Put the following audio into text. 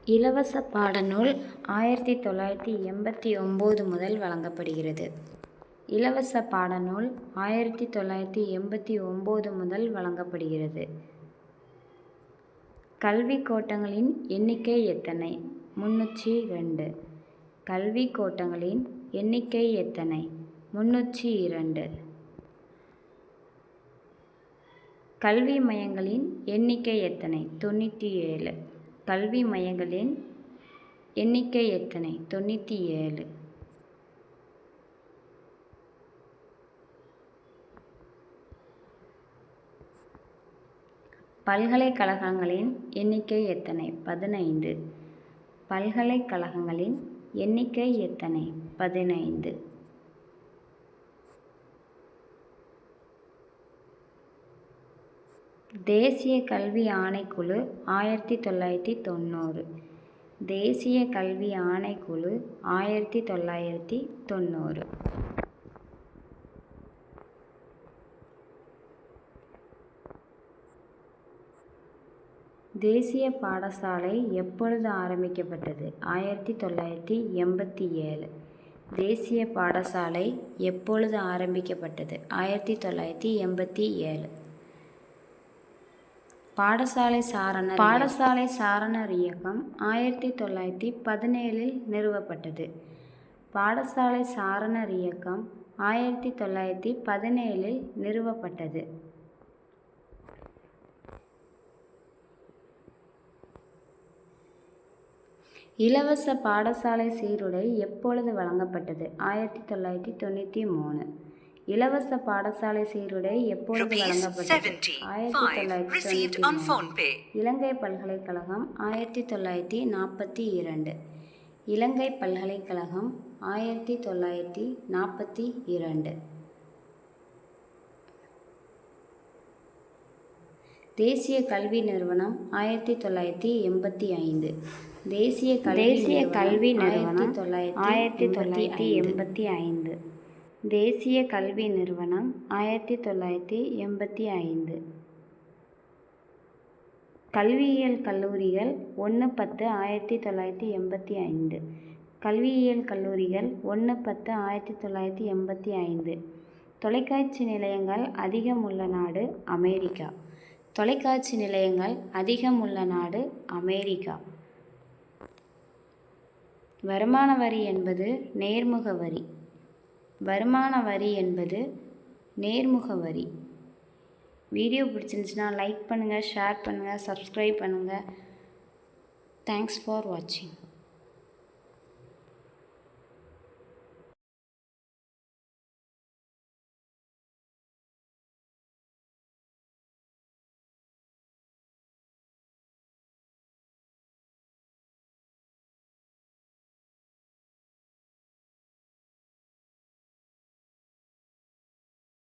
இலவச பாடநூல் 1989 முதல் வழங்கப்படுகிறது. இலவச பாடநூல் 1989 முதல் வழங்கப்படுகிறது. கல்விக் கோட்டங்களின் எண்ணிக்கை எத்தனை? 302. கல்விக் கோட்டங்களின் எண்ணிக்கை எத்தனை? 302. கல்வி மையங்களின் எண்ணிக்கை எத்தனை? 97. கல்வி மையங்களின் எண்ணிக்கை எத்தனை? 97. பல்கலைக்கழகங்களின் எண்ணிக்கை எத்தனை? 15. பல்கலைக்கழகங்களின் எண்ணிக்கை எத்தனை? 15. தேசிய கல்வி ஆணைக்குழு 1990. தேசிய கல்வி ஆணைக்குழு 1990. தேசிய பாடசாலை எப்பொழுது ஆரம்பிக்கப்பட்டது? 1987. தேசிய பாடசாலை எப்பொழுது ஆரம்பிக்கப்பட்டது? 1987. பாடசாலை சாரணர் இயக்கம் 1917 நிறுவப்பட்டது. பாடசாலை சாரணர் இயக்கம் 1917 நிறுவப்பட்டது. இலவச பாடசாலை சீருடை எப்பொழுது வழங்கப்பட்டது? 1993. இலவச பாடசாலை சீருடை எப்பொழுது வழங்கப்பட்டது? 1993. இலங்கை பல்கலைக்கழகம் 1942. இலங்கை பல்கலைக்கழகம் 1942. தேசிய கல்வி நிறுவனம் 1985. தேசிய கல்வி நிறுவனம் 1985. தேசிய கல்வி நிறுவனம் 1985. கல்வியியல் கல்லூரிகள் 1/10/1985. கல்வியியல் கல்லூரிகள் 1/10/1985. தொலைக்காட்சி நிலையங்கள் அதிகம் உள்ள நாடு அமெரிக்கா. தொலைக்காட்சி நிலையங்கள் அதிகம் உள்ள நாடு அமெரிக்கா. வருமான வரி என்பது நேர்முக வரி. வருமான வரி என்பது நேர்முக வரி. வீடியோ பிடிச்சிருந்துச்சுன்னா லைக் பண்ணுங்கள், ஷேர் பண்ணுங்கள், சப்ஸ்கிரைப் பண்ணுங்கள். தேங்க்ஸ் ஃபார் வாட்சிங்.